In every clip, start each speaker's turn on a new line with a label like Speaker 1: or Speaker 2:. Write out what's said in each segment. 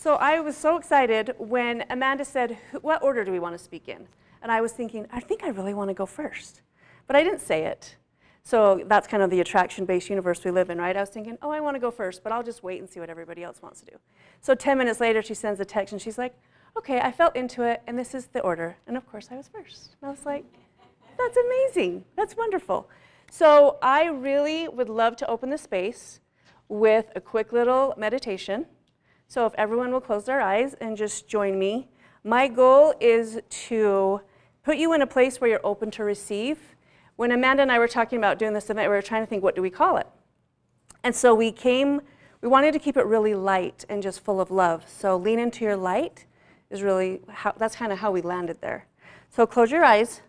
Speaker 1: So I was so excited when Amanda said, what order do we want to speak in? And I was thinking, I think I really want to go first. But I didn't say it. So that's kind of the attraction-based universe we live in, right? I was thinking, oh, I want to go first, but I'll just wait and see what everybody else wants to do. So 10 minutes later, she sends a text, and she's like, okay, I felt into it, and this is the order. And of course, I was first. And I was like, that's amazing. That's wonderful. So I really would love to open the space with a quick little meditation. So if everyone will close their eyes and just join me. My goal is to put you in a place where you're open to receive. When Amanda and I were talking about doing this event, we were trying to think, what do we call it? And so we wanted to keep it really light and just full of love. So lean into your light is really, that's kind of how we landed there. So close your eyes.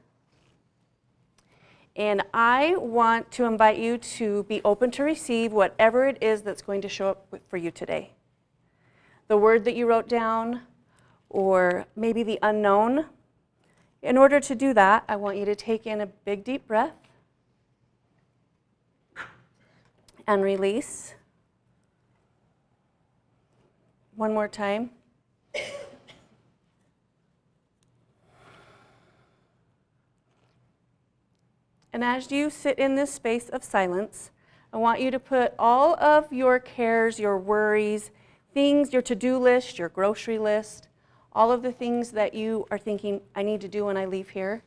Speaker 1: And I want to invite you to be open to receive whatever it is that's going to show up for you today. The word that you wrote down, or maybe the unknown. In order to do that, I want you to take in a big, deep breath and release. One more time. And as you sit in this space of silence, I want you to put all of your cares, your worries, things, your to-do list, your grocery list, all of the things that you are thinking, I need to do when I leave here,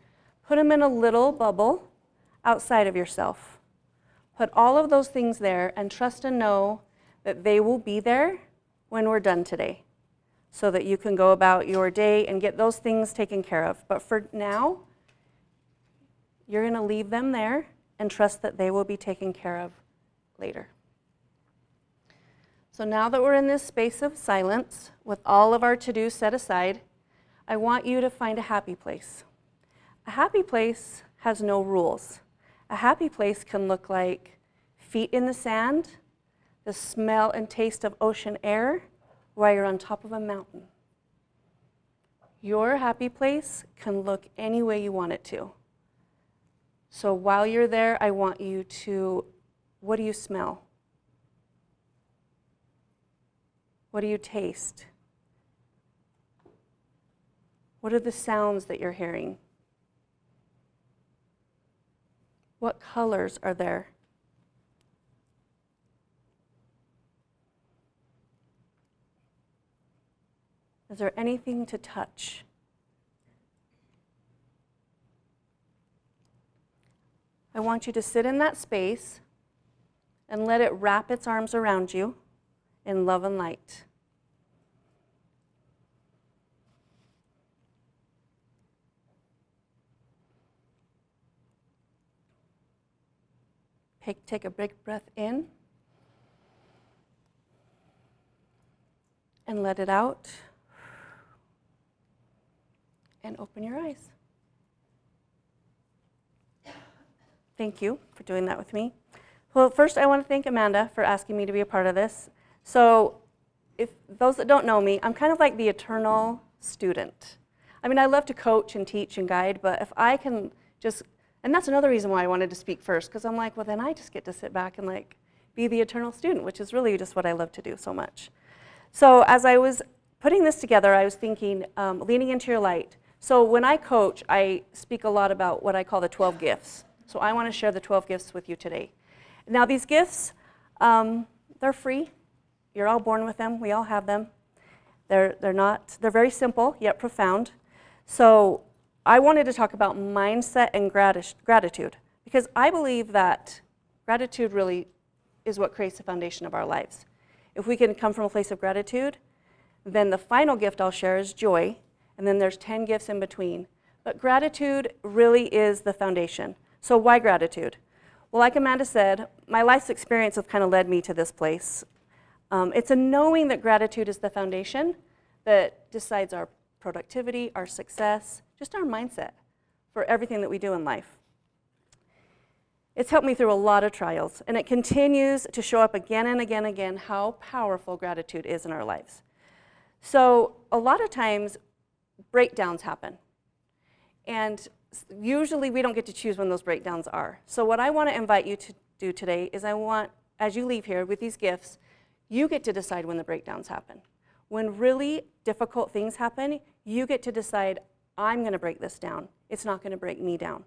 Speaker 1: put them in a little bubble outside of yourself. Put all of those things there and trust and know that they will be there when we're done today, so that you can go about your day and get those things taken care of. But for now, you're going to leave them there and trust that they will be taken care of later. So now that we're in this space of silence, with all of our to-dos set aside, I want you to find a happy place. A happy place has no rules. A happy place can look like feet in the sand, the smell and taste of ocean air, while you're on top of a mountain. Your happy place can look any way you want it to. So while you're there, I want you to, what do you smell? What do you taste? What are the sounds that you're hearing? What colors are there? Is there anything to touch? I want you to sit in that space and let it wrap its arms around you in love and light. Take a big breath in and let it out. And open your eyes. Thank you for doing that with me. Well, first I want to thank Amanda for asking me to be a part of this. So if those that don't know me, I'm kind of like the eternal student. I mean, I love to coach and teach and guide, but if I can just, and that's another reason why I wanted to speak first, because I'm like, well, then I just get to sit back and like be the eternal student, which is really just what I love to do so much. So as I was putting this together, I was thinking, leaning into your light. So when I coach, I speak a lot about what I call the 12 gifts. So I want to share the 12 gifts with you today. Now these gifts, they're free. You're all born with them. We all have them. They're very simple, yet profound. So I wanted to talk about mindset and gratitude, because I believe that gratitude really is what creates the foundation of our lives. If we can come from a place of gratitude, then the final gift I'll share is joy, and then there's 10 gifts in between. But gratitude really is the foundation. So why gratitude? Well, like Amanda said, my life's experience has kind of led me to this place. It's a knowing that gratitude is the foundation that decides our productivity, our success, just our mindset for everything that we do in life. It's helped me through a lot of trials, and it continues to show up again and again and again how powerful gratitude is in our lives. So a lot of times, breakdowns happen. And usually we don't get to choose when those breakdowns are. So what I want to invite you to do today is I want, as you leave here with these gifts, you get to decide when the breakdowns happen. when really difficult things happen, you get to decide, I'm going to break this down. It's not going to break me down.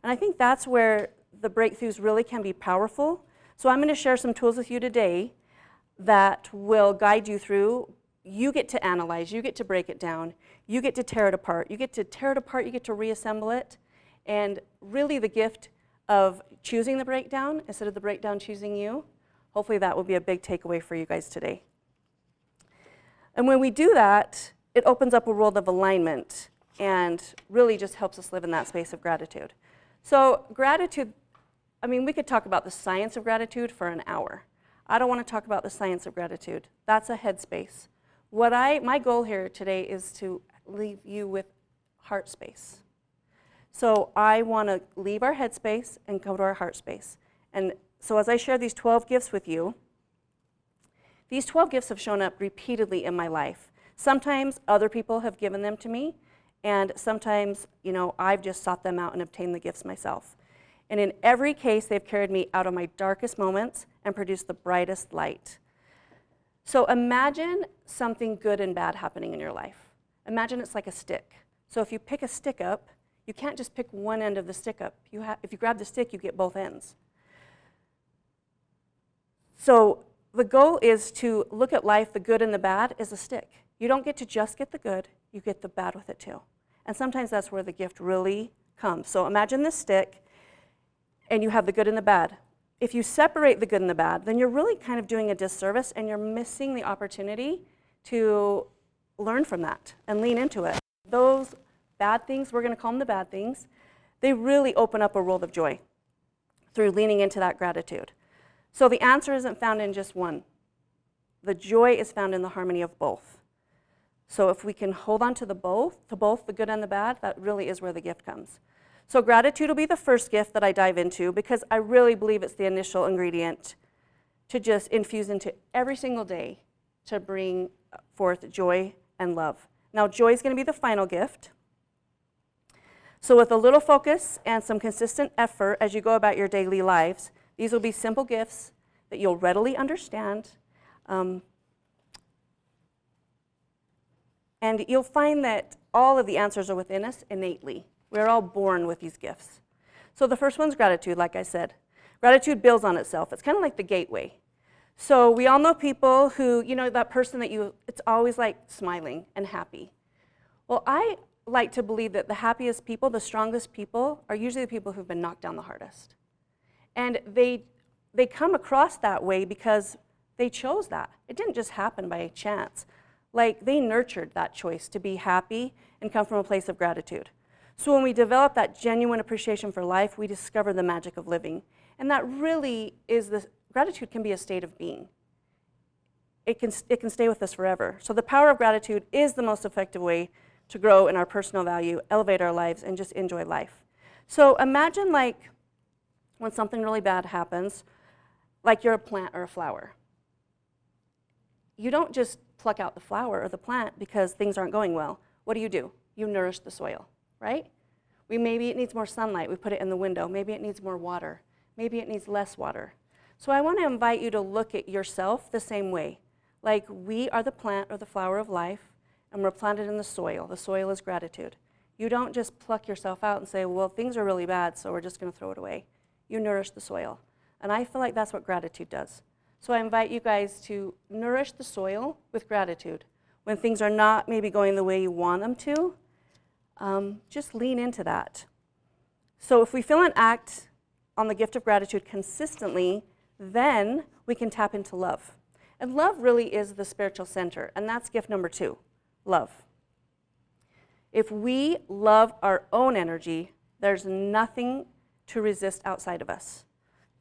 Speaker 1: And I think that's where the breakthroughs really can be powerful. So I'm going to share some tools with you today that will guide you through. You get to analyze, you get to break it down, you get to tear it apart. You get to tear it apart, you get to reassemble it, and really the gift of choosing the breakdown instead of the breakdown choosing you. Hopefully that will be a big takeaway for you guys today. And when we do that, it opens up a world of alignment and really just helps us live in that space of gratitude. So gratitude, I mean, we could talk about the science of gratitude for an hour. I don't want to talk about the science of gratitude. That's a headspace. My goal here today is to leave you with heart space. So I want to leave our headspace and go to our heart space. And so as I share these 12 gifts with you, these 12 gifts have shown up repeatedly in my life. Sometimes other people have given them to me, and sometimes, I've just sought them out and obtained the gifts myself. And in every case, they've carried me out of my darkest moments and produced the brightest light. So imagine something good and bad happening in your life. Imagine it's like a stick. So if you pick a stick up, you can't just pick one end of the stick up. If you grab the stick, you get both ends. So the goal is to look at life, the good and the bad, as a stick. You don't get to just get the good, you get the bad with it too. And sometimes that's where the gift really comes. So imagine this stick, and you have the good and the bad. If you separate the good and the bad, then you're really kind of doing a disservice, and you're missing the opportunity to learn from that and lean into it. Those bad things, we're going to call them the bad things, they really open up a world of joy through leaning into that gratitude. So the answer isn't found in just one. The joy is found in the harmony of both. So if we can hold on to both the good and the bad, that really is where the gift comes. So gratitude will be the first gift that I dive into, because I really believe it's the initial ingredient to just infuse into every single day to bring forth joy and love. Now, joy is going to be the final gift. So with a little focus and some consistent effort as you go about your daily lives, these will be simple gifts that you'll readily understand. And you'll find that all of the answers are within us innately. We're all born with these gifts. So the first one's gratitude, like I said. Gratitude builds on itself. It's kind of like the gateway. So we all know people who, that person that it's always like smiling and happy. Well, I like to believe that the happiest people, the strongest people, are usually the people who've been knocked down the hardest. And they come across that way because they chose that. It didn't just happen by chance. Like, they nurtured that choice to be happy and come from a place of gratitude. So when we develop that genuine appreciation for life, we discover the magic of living. And that really is gratitude can be a state of being. It can stay with us forever. So the power of gratitude is the most effective way to grow in our personal value, elevate our lives, and just enjoy life. So imagine like when something really bad happens, like you're a plant or a flower. You don't just pluck out the flower or the plant because things aren't going well. What do? You nourish the soil, right? Maybe it needs more sunlight. We put it in the window. Maybe it needs more water. Maybe it needs less water. So I want to invite you to look at yourself the same way. Like, we are the plant or the flower of life, and we're planted in the soil. The soil is gratitude. You don't just pluck yourself out and say, well, things are really bad, so we're just going to throw it away. You nourish the soil. And I feel like that's what gratitude does. So I invite you guys to nourish the soil with gratitude. When things are not maybe going the way you want them to, just lean into that. So if we feel and act on the gift of gratitude consistently, then we can tap into love. And love really is the spiritual center, and that's gift number 2, love. If we love our own energy, there's nothing to resist outside of us.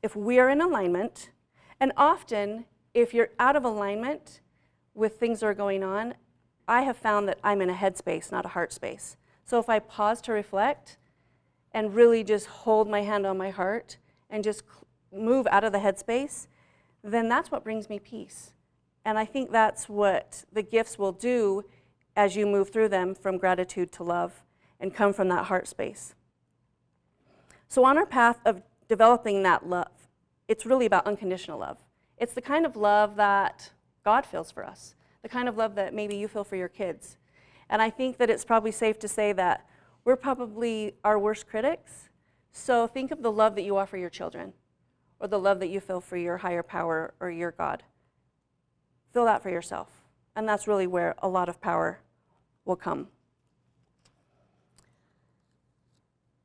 Speaker 1: If we are in alignment, and often if you're out of alignment with things that are going on, I have found that I'm in a head space, not a heart space. So if I pause to reflect and really just hold my hand on my heart and just move out of the head space, then that's what brings me peace. And I think that's what the gifts will do as you move through them from gratitude to love and come from that heart space. So on our path of developing that love, it's really about unconditional love. It's the kind of love that God feels for us, the kind of love that maybe you feel for your kids. And I think that it's probably safe to say that we're probably our worst critics. So think of the love that you offer your children, or the love that you feel for your higher power or your God. Feel that for yourself. And that's really where a lot of power will come.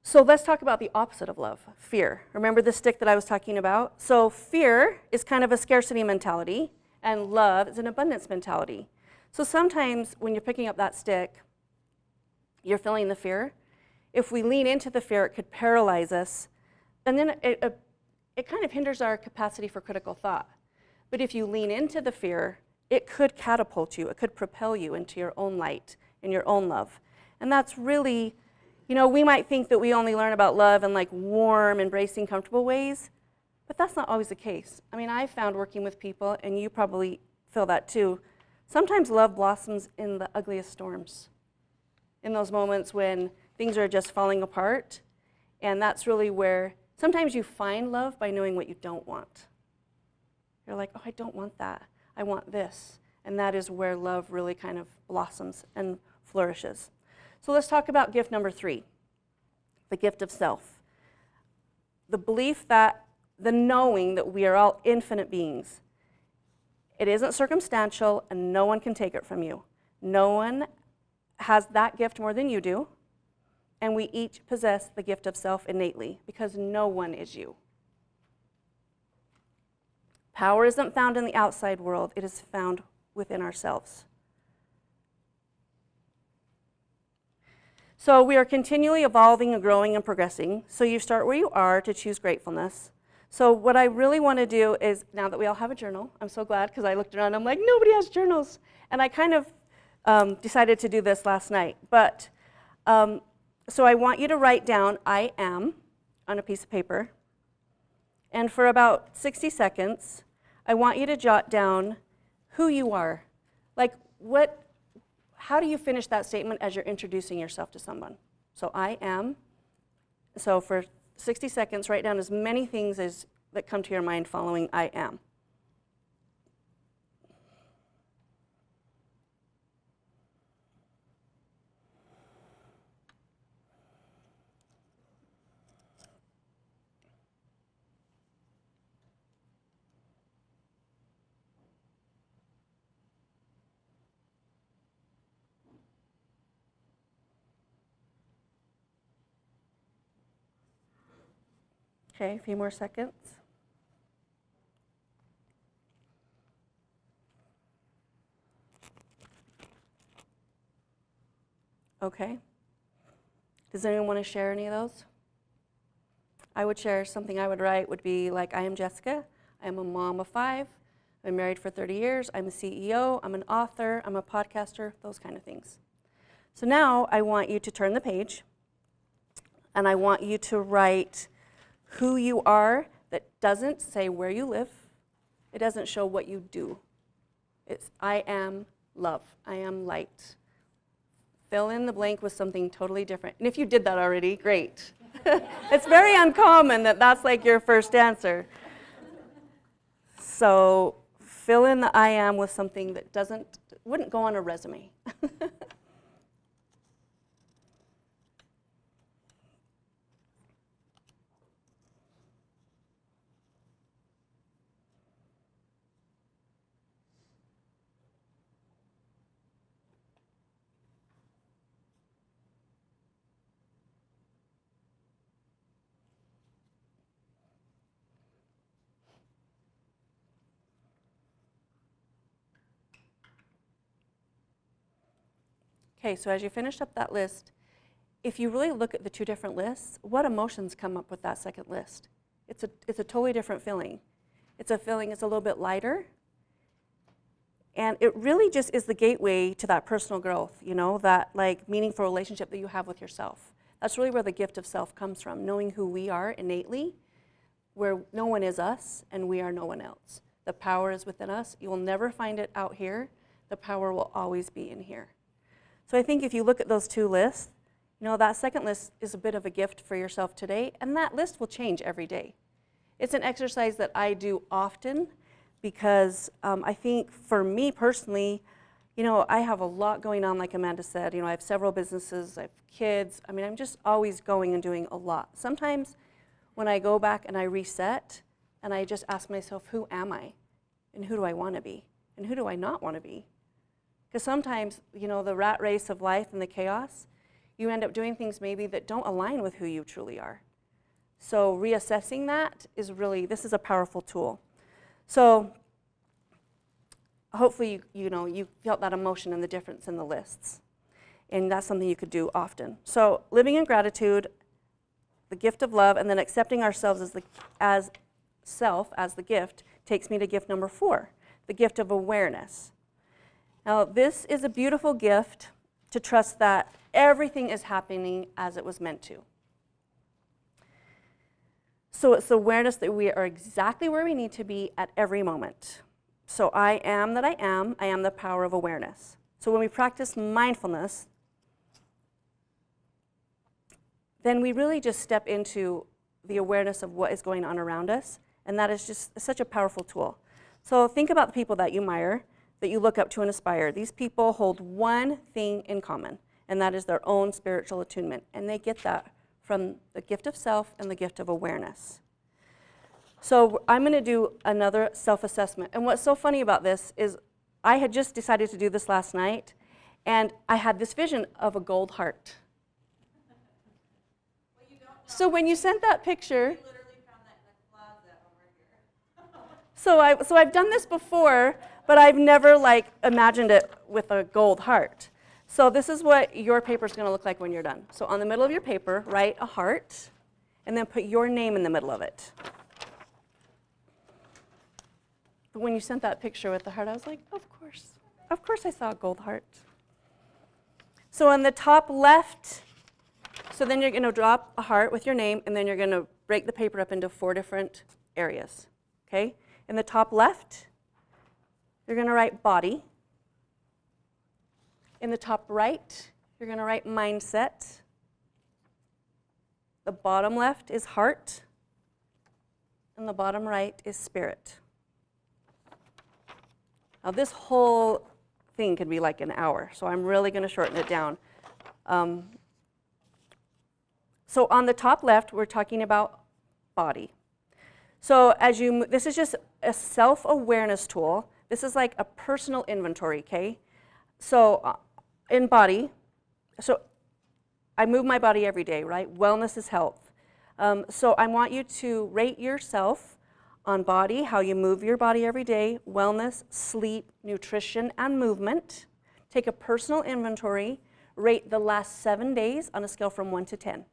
Speaker 1: So let's talk about the opposite of love, fear. Remember the stick that I was talking about? So fear is kind of a scarcity mentality, and love is an abundance mentality. So sometimes when you're picking up that stick, you're feeling the fear. If we lean into the fear, it could paralyze us, and then it kind of hinders our capacity for critical thought. But if you lean into the fear, it could catapult you, it could propel you into your own light and your own love. And that's really, we might think that we only learn about love in like warm, embracing, comfortable ways, but that's not always the case. I mean, I've found working with people, and you probably feel that too, sometimes love blossoms in the ugliest storms, in those moments when things are just falling apart. And that's really where sometimes you find love by knowing what you don't want. You're like, oh, I don't want that. I want this. And that is where love really kind of blossoms and flourishes. So let's talk about gift number 3, the gift of self. The belief that, the knowing that we are all infinite beings. It isn't circumstantial, and no one can take it from you. No one has that gift more than you do, and we each possess the gift of self innately, because no one is you. Power isn't found in the outside world, it is found within ourselves. So we are continually evolving and growing and progressing. So you start where you are to choose gratefulness. So what I really want to do is, now that we all have a journal, I'm so glad, because I looked around, I'm like, nobody has journals. And I kind of decided to do this last night. But so I want you to write down I am on a piece of paper. And for about 60 seconds, I want you to jot down who you are. Like, how do you finish that statement as you're introducing yourself to someone? So I am. So for 60 seconds, write down as many things as that come to your mind following I am. Okay, a few more seconds. Okay. Does anyone want to share any of those? I would share something I would write would be like, I am Jessica. I am a mom of 5. I've been married for 30 years. I'm a CEO. I'm an author. I'm a podcaster, those kind of things. So now I want you to turn the page, and I want you to write who you are that doesn't say where you live. It doesn't show what you do. It's I am love. I am light. Fill in the blank with something totally different. And if you did that already, great. It's very uncommon that that's like your first answer. So fill in the I am with something that wouldn't go on a resume. Okay, so as you finish up that list, if you really look at the 2 different lists, what emotions come up with that second list? It's a totally different feeling. It's a feeling it's a little bit lighter, and it really just is the gateway to that personal growth, that like meaningful relationship that you have with yourself. That's really where the gift of self comes from, knowing who we are innately, where no one is us and we are no one else. The power is within us. You will never find it out here. The power will always be in here. So I think if you look at those 2 lists, that second list is a bit of a gift for yourself today, and that list will change every day. It's an exercise that I do often because I think for me personally, I have a lot going on, like Amanda said. I have several businesses, I have kids. I mean, I'm just always going and doing a lot. Sometimes when I go back and I reset and I just ask myself, who am I? And who do I want to be? And who do I not want to be? Because sometimes, the rat race of life and the chaos, you end up doing things maybe that don't align with who you truly are. So reassessing that is this is a powerful tool. So hopefully, you felt that emotion and the difference in the lists. And that's something you could do often. So living in gratitude, the gift of love, and then accepting ourselves as the gift takes me to gift number 4, the gift of awareness. Now, this is a beautiful gift to trust that everything is happening as it was meant to. So it's awareness that we are exactly where we need to be at every moment. So I am that I am the power of awareness. So when we practice mindfulness, then we really just step into the awareness of what is going on around us, and that is just such a powerful tool. So think about the people that you admire, that you look up to and aspire. These people hold one thing in common, and that is their own spiritual attunement, and they get that from the gift of self and the gift of awareness. So I'm going to do another self-assessment, and what's so funny about this is I had just decided to do this last night, and I had this vision of a gold heart. So when you sent that picture,
Speaker 2: We literally found that in the closet over here.
Speaker 1: so I've done this before, but I've never imagined it with a gold heart. So this is what your paper is going to look like when you're done. So on the middle of your paper, write a heart, and then put your name in the middle of it. But when you sent that picture with the heart, I was like, of course I saw a gold heart. So on the top left, so then you're going to drop a heart with your name, and then you're going to break the paper up into 4 different areas, okay? In the top left, you're going to write body. In the top right, you're going to write mindset. The bottom left is heart, and the bottom right is spirit. Now this whole thing could be like an hour, so I'm really going to shorten it down. So on the top left, we're talking about body. So this is just a self-awareness tool. This is like a personal inventory, okay? So in body, so I move my body every day, right? Wellness is health. So I want you to rate yourself on body, how you move your body every day, wellness, sleep, nutrition, and movement. Take a personal inventory, rate the last 7 days on a scale from 1 to 10.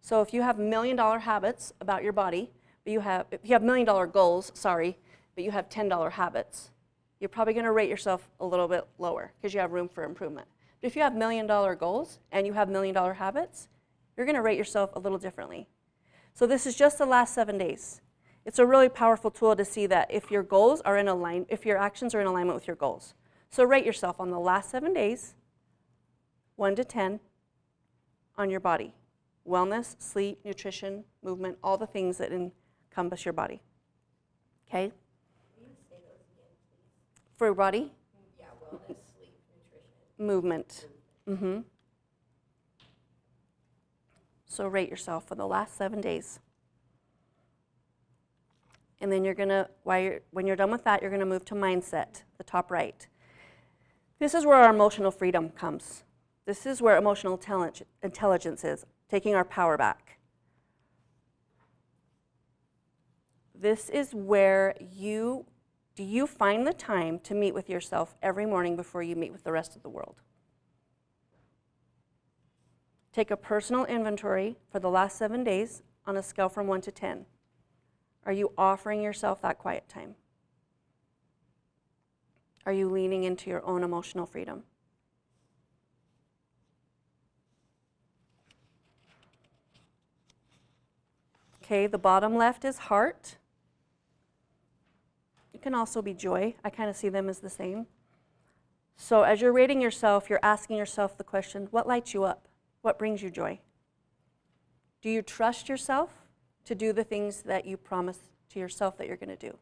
Speaker 1: So if you have $1 million habits about your body, but if you have $1 million goals, but you have $10 habits, you're probably going to rate yourself a little bit lower because you have room for improvement. But if you have $1 million goals and you have $1 million habits, you're going to rate yourself a little differently. So this is just the last 7 days. It's a really powerful tool to see that if your if your actions are in alignment with your goals. So rate yourself on the last 7 days, 1 to 10, on your body. Wellness, sleep, nutrition, movement, all the things that encompass your body. Okay?
Speaker 2: Can you say those again, please?
Speaker 1: For your body?
Speaker 2: Yeah, wellness, sleep, nutrition.
Speaker 1: Movement. Mm-hmm. So rate yourself for the last 7 days. And then you're going to, when you're done with that, you're going to move to mindset, the top right. This is where our emotional freedom comes. This is where emotional intelligence is, taking our power back. This is where do you find the time to meet with yourself every morning before you meet with the rest of the world? Take a personal inventory for the last 7 days on a scale from 1 to 10. Are you offering yourself that quiet time? Are you leaning into your own emotional freedom? Okay, the bottom left is heart. It can also be joy. I kind of see them as the same. So as you're rating yourself, you're asking yourself the question, what lights you up? What brings you joy? Do you trust yourself to do the things that you promise to yourself that you're going to do?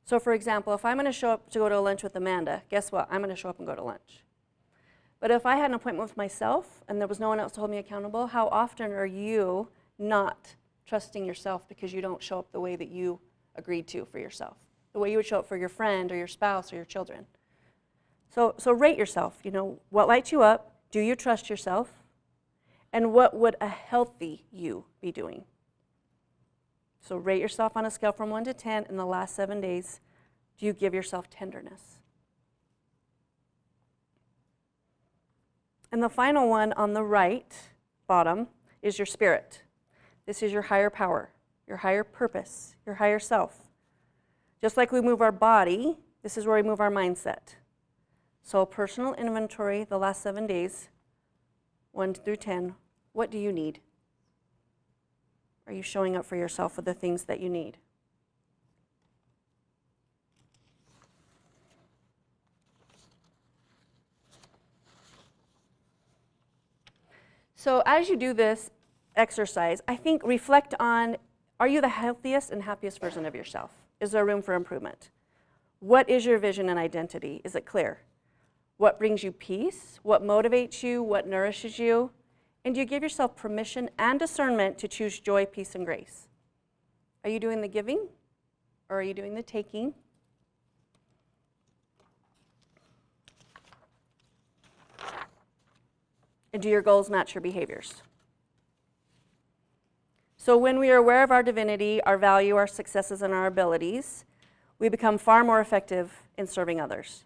Speaker 1: So for example, if I'm going to show up to go to lunch with Amanda, guess what? I'm going to show up and go to lunch. But if I had an appointment with myself and there was no one else to hold me accountable, how often are you not trusting yourself because you don't show up the way that you agreed to for yourself? The way you would show up for your friend or your spouse or your children. So rate yourself. You know, what lights you up? Do you trust yourself? And what would a healthy you be doing? So rate yourself on a scale from 1 to 10 in the last 7 days. Do you give yourself tenderness? And the final one on the right bottom is your spirit. This is your higher power, your higher purpose, your higher self. Just like we move our body, this is where we move our mindset. So personal inventory, the last 7 days, 1 through 10, what do you need? Are you showing up for yourself with the things that you need? So as you do this exercise, I think reflect on, are you the healthiest and happiest version of yourself? Is there room for improvement? What is your vision and identity? Is it clear? What brings you peace? What motivates you? What nourishes you? And do you give yourself permission and discernment to choose joy, peace, and grace? Are you doing the giving or are you doing the taking? And do your goals match your behaviors? So when we are aware of our divinity, our value, our successes, and our abilities, we become far more effective in serving others.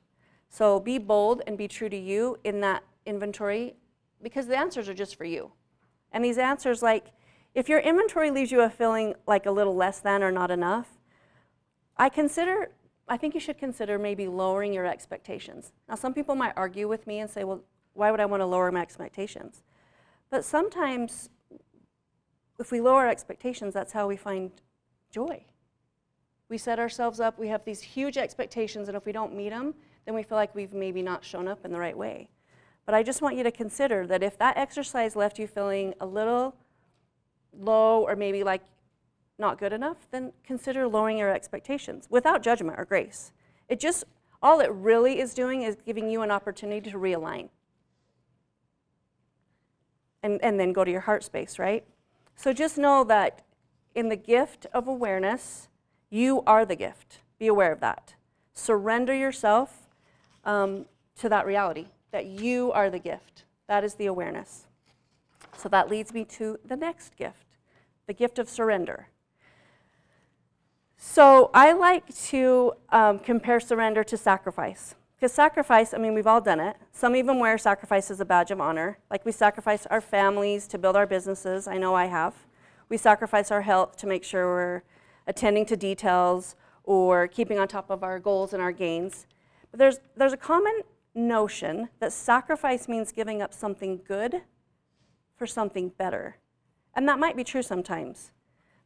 Speaker 1: So be bold and be true to you in that inventory, because the answers are just for you. And these answers, like, if your inventory leaves you a feeling like a little less than or not enough, I think you should consider maybe lowering your expectations. Now, some people might argue with me and say, well, why would I want to lower my expectations? But sometimes, if we lower our expectations, that's how we find joy. We set ourselves up, we have these huge expectations, and if we don't meet them, then we feel like we've maybe not shown up in the right way. But I just want you to consider that if that exercise left you feeling a little low or maybe like not good enough, then consider lowering your expectations without judgment or grace. All it really is doing is giving you an opportunity to realign. And then go to your heart space, right? So just know that in the gift of awareness, you are the gift. Be aware of that. Surrender yourself to that reality, that you are the gift. That is the awareness. So that leads me to the next gift, the gift of surrender. So I like to compare surrender to sacrifice. Because sacrifice, I mean, we've all done it. Some even wear sacrifice as a badge of honor. Like we sacrifice our families to build our businesses. I know I have. We sacrifice our health to make sure we're attending to details or keeping on top of our goals and our gains. But there's a common notion that sacrifice means giving up something good for something better. And that might be true sometimes.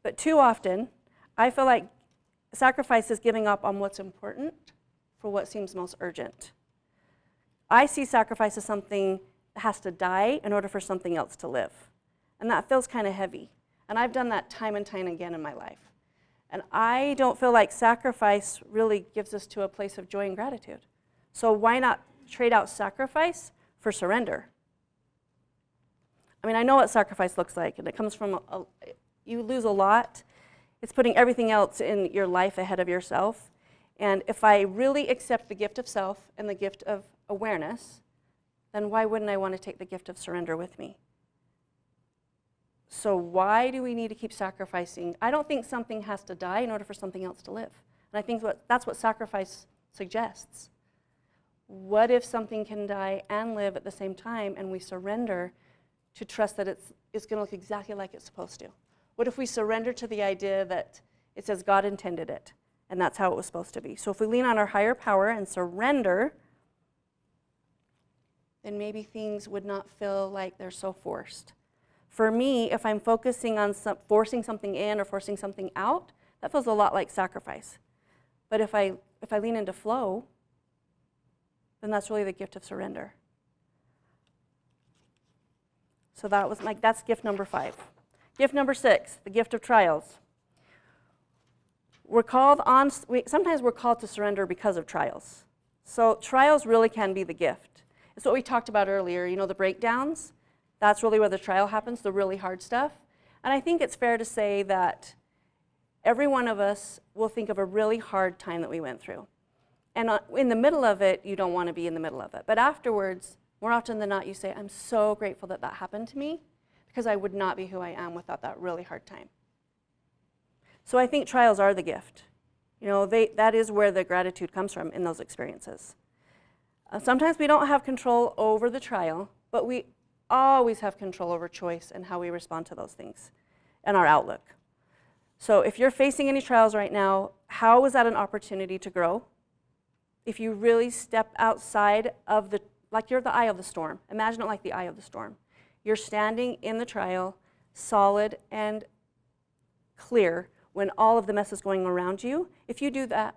Speaker 1: But too often, I feel like sacrifice is giving up on what's important for what seems most urgent. I see sacrifice as something that has to die in order for something else to live. And that feels kind of heavy. And I've done that time and time again in my life. And I don't feel like sacrifice really gives us to a place of joy and gratitude. So why not trade out sacrifice for surrender? I mean, I know what sacrifice looks like, and it comes from, you lose a lot. It's putting everything else in your life ahead of yourself. And if I really accept the gift of self and the gift of awareness, then why wouldn't I want to take the gift of surrender with me? So why do we need to keep sacrificing? I don't think something has to die in order for something else to live. And I think that's what sacrifice suggests. What if something can die and live at the same time, and we surrender to trust that it's going to look exactly like it's supposed to? What if we surrender to the idea that it says God intended it, and that's how it was supposed to be? So if we lean on our higher power and surrender, then maybe things would not feel like they're so forced. For me, if I'm focusing on forcing something in or forcing something out, that feels a lot like sacrifice. But if I lean into flow, then that's really the gift of surrender. So that's gift number 5. Gift number 6, the gift of trials. sometimes we're called to surrender because of trials. So trials really can be the gift. It's what we talked about earlier, you know, the breakdowns. That's really where the trial happens, the really hard stuff. And I think it's fair to say that every one of us will think of a really hard time that we went through. And in the middle of it, you don't want to be in the middle of it. But afterwards, more often than not, you say, I'm so grateful that that happened to me because I would not be who I am without that really hard time. So I think trials are the gift. You know, that is where the gratitude comes from in those experiences. Sometimes we don't have control over the trial, but we always have control over choice and how we respond to those things and our outlook. So if you're facing any trials right now, how is that an opportunity to grow? If you really step outside of like you're the eye of the storm. Imagine it like the eye of the storm. You're standing in the trial, solid and clear when all of the mess is going around you. If you do that,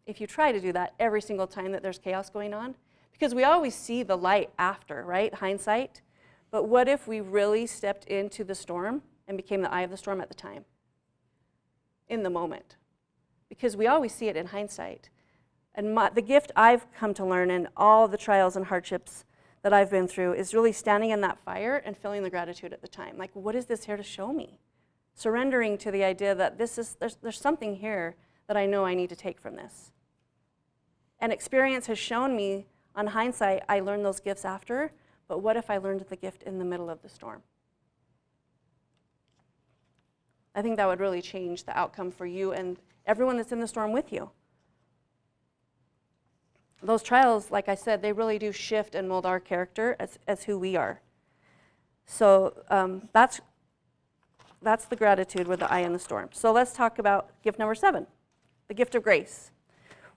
Speaker 1: if you try to do that every single time that there's chaos going on, because we always see the light after, right? Hindsight. But what if we really stepped into the storm and became the eye of the storm at the time? In the moment. Because we always see it in hindsight. And the gift I've come to learn in all the trials and hardships that I've been through is really standing in that fire and feeling the gratitude at the time. Like, what is this here to show me? Surrendering to the idea that there's something here that I know I need to take from this. And experience has shown me, on hindsight, I learned those gifts after, but what if I learned the gift in the middle of the storm? I think that would really change the outcome for you and everyone that's in the storm with you. Those trials, like I said, they really do shift and mold our character as who we are. So that's the gratitude with the eye in the storm. So let's talk about gift number 7, the gift of grace.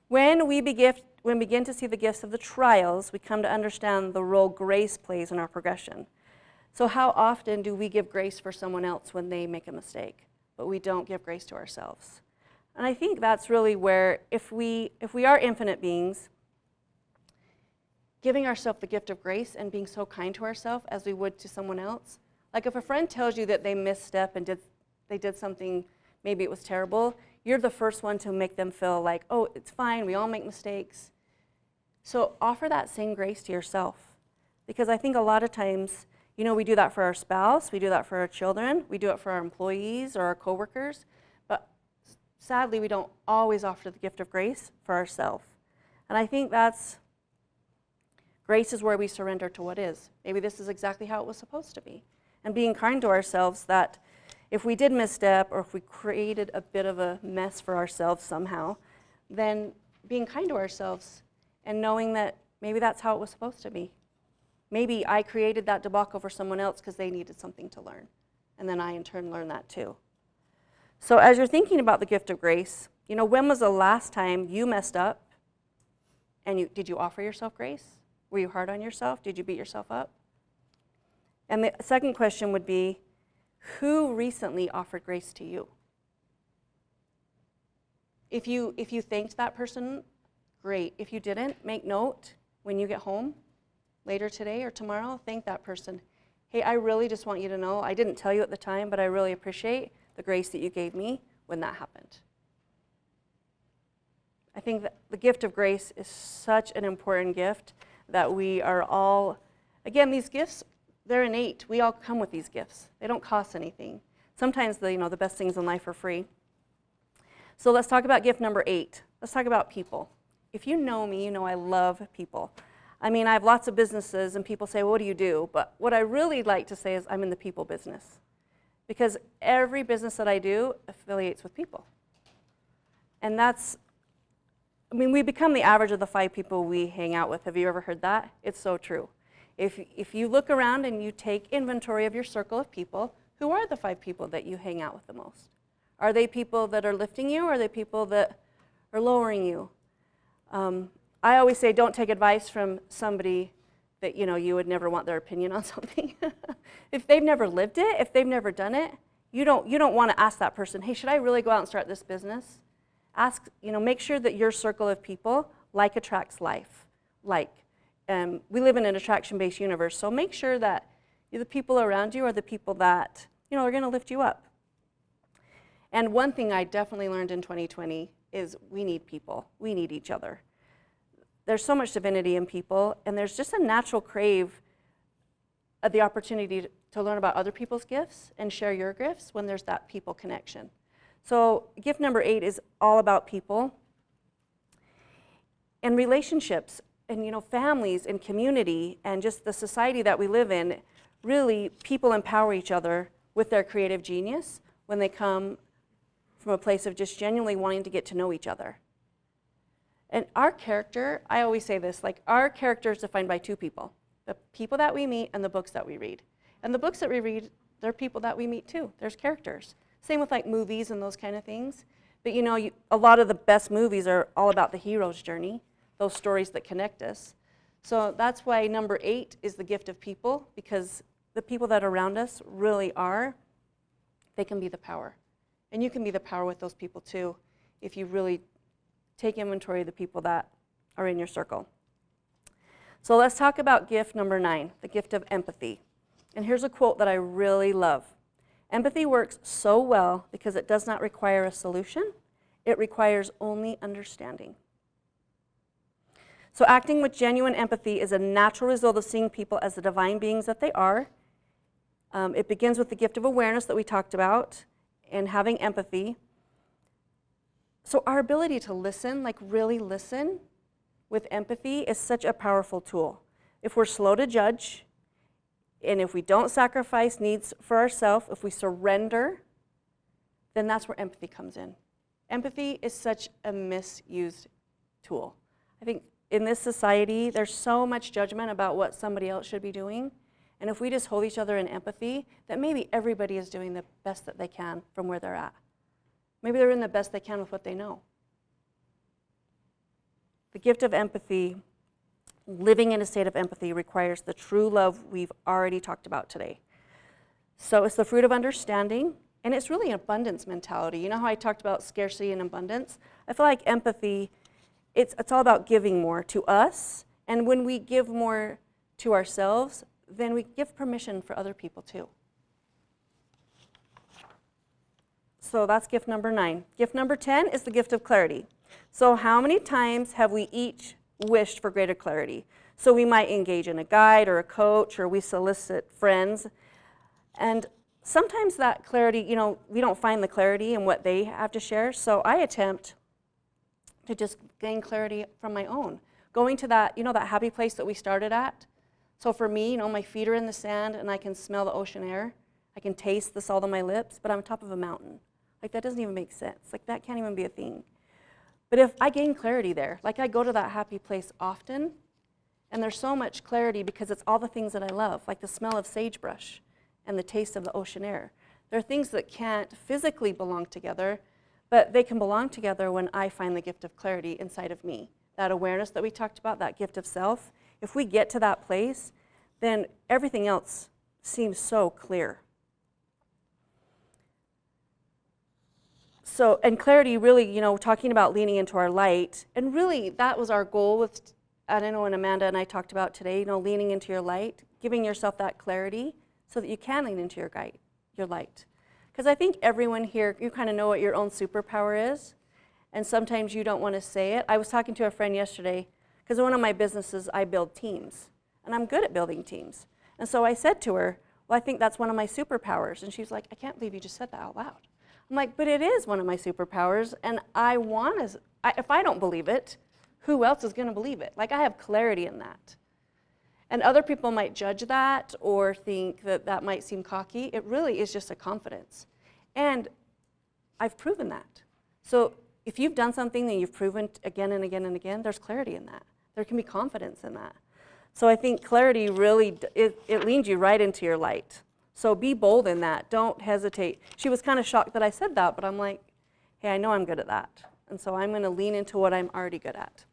Speaker 1: When we begin to see the gifts of the trials, we come to understand the role grace plays in our progression. So how often do we give grace for someone else when they make a mistake, but we don't give grace to ourselves? And I think that's really where, if we are infinite beings, giving ourselves the gift of grace and being so kind to ourselves as we would to someone else. Like if a friend tells you that they misstep and they did something, maybe it was terrible, you're the first one to make them feel like, oh, it's fine, we all make mistakes. So offer that same grace to yourself. Because I think a lot of times, you know, we do that for our spouse, we do that for our children, we do it for our employees or our coworkers, but sadly we don't always offer the gift of grace for ourselves. And I think grace is where we surrender to what is. Maybe this is exactly how it was supposed to be. And being kind to ourselves that if we did misstep or if we created a bit of a mess for ourselves somehow, then being kind to ourselves and knowing that maybe that's how it was supposed to be. Maybe I created that debacle for someone else because they needed something to learn. And then I in turn learned that too. So as you're thinking about the gift of grace, you know, when was the last time you messed up and did you offer yourself grace? Were you hard on yourself? Did you beat yourself up? And the second question would be, who recently offered grace to you? If you thanked that person, great. If you didn't, make note when you get home later today or tomorrow, thank that person. Hey, I really just want you to know, I didn't tell you at the time, but I really appreciate the grace that you gave me when that happened. I think that the gift of grace is such an important gift that we are all, again, these gifts, they're innate. We all come with these gifts. They don't cost anything. Sometimes the best things in life are free. So let's talk about gift number 8. Let's talk about people. If you know me, you know I love people. I mean, I have lots of businesses and people say, well, what do you do? But what I really like to say is I'm in the people business. Because every business that I do affiliates with people. And we become the average of the 5 people we hang out with. Have you ever heard that? It's so true. If you look around and you take inventory of your circle of people, who are the 5 people that you hang out with the most? Are they people that are lifting you, or are they people that are lowering you? I always say don't take advice from somebody that you would never want their opinion on something. If they've never lived it, if they've never done it, you don't want to ask that person, hey, should I really go out and start this business? Make sure that your circle of people like attracts like. We live in an attraction-based universe, so make sure that the people around you are the people that are going to lift you up. And one thing I definitely learned in 2020 is we need people. We need each other. There's so much divinity in people, and there's just a natural crave of the opportunity to learn about other people's gifts and share your gifts when there's that people connection. So gift number 8 is all about people and relationships and families and community and just the society that we live in. Really, people empower each other with their creative genius when they come from a place of just genuinely wanting to get to know each other. And our character, I always say this, like our character is defined by 2 people, the people that we meet and the books that we read. And the books that we read, they're people that we meet too. There's characters. Same with like movies and those kind of things. But a lot of the best movies are all about the hero's journey, those stories that connect us. So that's why number 8 is the gift of people, because the people that are around us really are, they can be the power. And you can be the power with those people too, if you really take inventory of the people that are in your circle. So let's talk about gift number 9, the gift of empathy. And here's a quote that I really love. Empathy works so well because it does not require a solution. It requires only understanding. So acting with genuine empathy is a natural result of seeing people as the divine beings that they are. It begins with the gift of awareness that we talked about and having empathy. So our ability to listen, like really listen with empathy, is such a powerful tool. If we're slow to judge, and if we don't sacrifice needs for ourselves, if we surrender, then that's where empathy comes in. Empathy is such a misused tool. I think in this society, there's so much judgment about what somebody else should be doing. And if we just hold each other in empathy, that maybe everybody is doing the best that they can from where they're at. Maybe they're in the best they can with what they know. The gift of empathy, living in a state of empathy, requires the true love we've already talked about today. So it's the fruit of understanding, and it's really an abundance mentality. You know how I talked about scarcity and abundance? I feel like empathy, it's all about giving more to us, and when we give more to ourselves, then we give permission for other people too. So that's gift number 9. Gift number 10 is the gift of clarity. So how many times have we each wished for greater clarity? So we might engage in a guide or a coach, or we solicit friends. And sometimes that clarity, we don't find the clarity in what they have to share. So I attempt to just gain clarity from my own. Going to that, that happy place that we started at. So for me, my feet are in the sand and I can smell the ocean air. I can taste the salt on my lips, but I'm on top of a mountain. Like that doesn't even make sense. Like that can't even be a thing. But if I gain clarity there, like I go to that happy place often, and there's so much clarity because it's all the things that I love, like the smell of sagebrush and the taste of the ocean air. There are things that can't physically belong together, but they can belong together when I find the gift of clarity inside of me. That awareness that we talked about, that gift of self, if we get to that place, then everything else seems so clear. So, and clarity really, talking about leaning into our light, and really that was our goal with, I don't know, when Amanda and I talked about today, leaning into your light, giving yourself that clarity so that you can lean into your light. Because I think everyone here, you kind of know what your own superpower is, and sometimes you don't want to say it. I was talking to a friend yesterday, because in one of my businesses, I build teams, and I'm good at building teams. And so I said to her, well, I think that's one of my superpowers. And she's like, I can't believe you just said that out loud. I'm like, but it is one of my superpowers, and if I don't believe it, who else is going to believe it? Like, I have clarity in that. And other people might judge that or think that that might seem cocky. It really is just a confidence. And I've proven that. So if you've done something that you've proven again and again and again, there's clarity in that. There can be confidence in that. So I think clarity really, it leads you right into your light. So be bold in that. Don't hesitate. She was kind of shocked that I said that, but I'm like, hey, I know I'm good at that. And so I'm going to lean into what I'm already good at.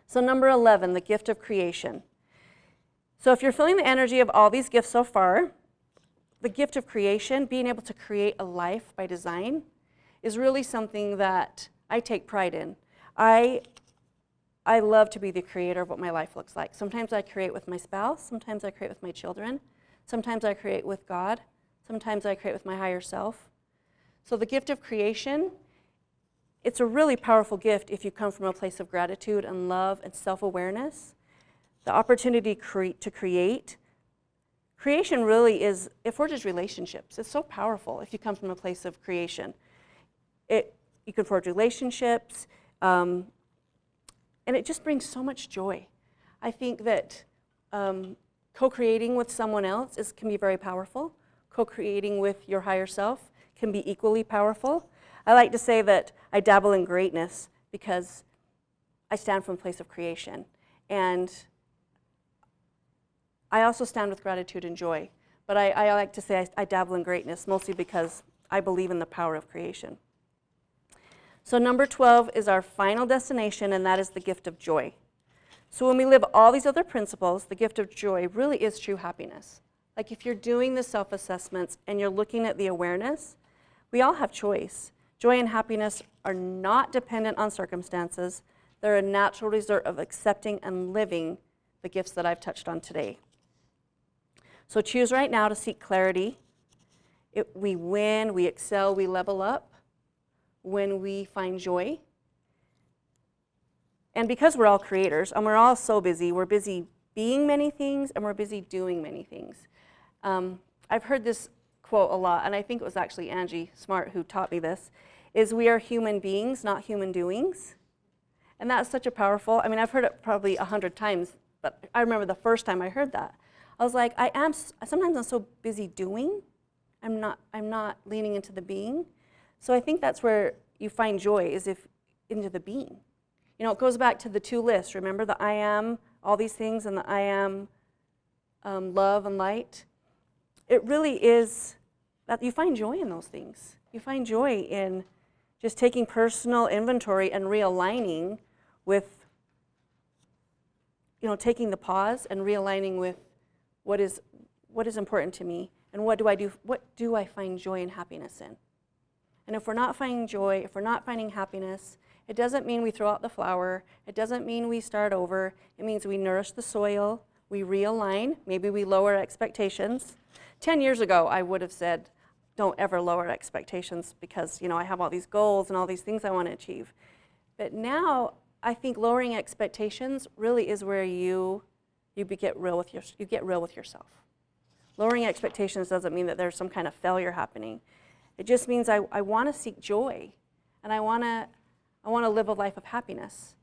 Speaker 1: So number 11, the gift of creation. So if you're feeling the energy of all these gifts so far, the gift of creation, being able to create a life by design, is really something that I take pride in. I love to be the creator of what my life looks like. Sometimes I create with my spouse. Sometimes I create with my children. Sometimes I create with God. Sometimes I create with my higher self. So the gift of creation, it's a really powerful gift if you come from a place of gratitude and love and self-awareness. The opportunity to create. Creation really is, it forges relationships. It's so powerful if you come from a place of creation. You can forge relationships, and it just brings so much joy. I think that co-creating with someone else can be very powerful. Co-creating with your higher self can be equally powerful. I like to say that I dabble in greatness because I stand from a place of creation. And I also stand with gratitude and joy. But I like to say I dabble in greatness, mostly because I believe in the power of creation. So number 12 is our final destination, and that is the gift of joy. So when we live all these other principles, the gift of joy really is true happiness. Like if you're doing the self-assessments and you're looking at the awareness, we all have choice. Joy and happiness are not dependent on circumstances. They're a natural result of accepting and living the gifts that I've touched on today. So choose right now to seek clarity. We win, we excel, we level up when we find joy. And because we're all creators and we're all so busy, we're busy being many things and we're busy doing many things. I've heard this quote a lot, and I think it was actually Angie Smart who taught me this, is we are human beings, not human doings. And that's such a powerful, I mean, I've heard it probably 100 times, but I remember the first time I heard that. I was like, sometimes I'm so busy doing, I'm not leaning into the being. So I think that's where you find joy, is into the being. You know, it goes back to the two lists. Remember the I am, all these things, and the I am love and light. It really is that you find joy in those things. You find joy in just taking personal inventory and realigning with, taking the pause and realigning with what is important to me and what do I find joy and happiness in. And if we're not finding joy, if we're not finding happiness, it doesn't mean we throw out the flower. It doesn't mean we start over. It means we nourish the soil, we realign, maybe we lower expectations. 10 years ago, I would have said, don't ever lower expectations because, I have all these goals and all these things I want to achieve. But now, I think lowering expectations really is where you get real with yourself. Lowering expectations doesn't mean that there's some kind of failure happening. It just means I want to seek joy, and I want to live a life of happiness.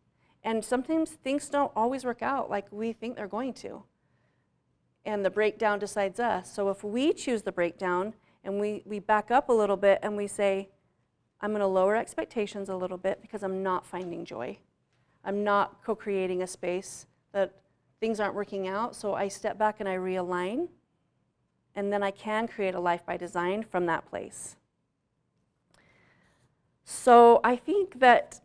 Speaker 1: And sometimes things don't always work out like we think they're going to. And the breakdown decides us. So if we choose the breakdown and we back up a little bit and we say, I'm going to lower expectations a little bit because I'm not finding joy. I'm not co-creating a space that things aren't working out. So I step back and I realign. And then I can create a life by design from that place. So I think that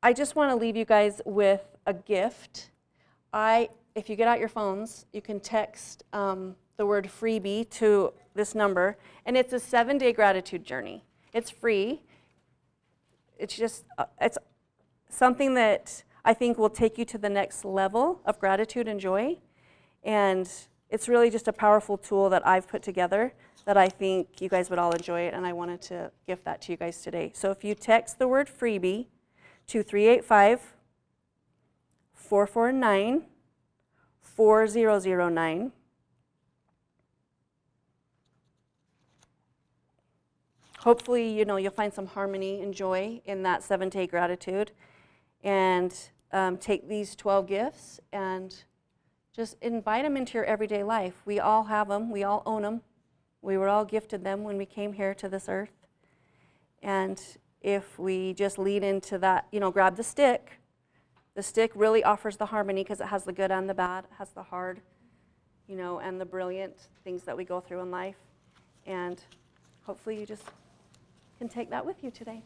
Speaker 1: I just want to leave you guys with a gift. If you get out your phones, you can text the word freebie to this number, and it's a 7-day gratitude journey. It's free. It's something that I think will take you to the next level of gratitude and joy. And it's really just a powerful tool that I've put together that I think you guys would all enjoy it, and I wanted to gift that to you guys today. So if you text the word freebie to 385-449-4009, hopefully, you'll find some harmony and joy in that 7-day gratitude, and take these 12 gifts and just invite them into your everyday life. We all have them. We all own them. We were all gifted them when we came here to this earth. And if we just lead into that, grab the stick. The stick really offers the harmony because it has the good and the bad. It has the hard, and the brilliant things that we go through in life. And hopefully you just can take that with you today.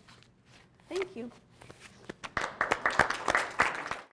Speaker 1: Thank you.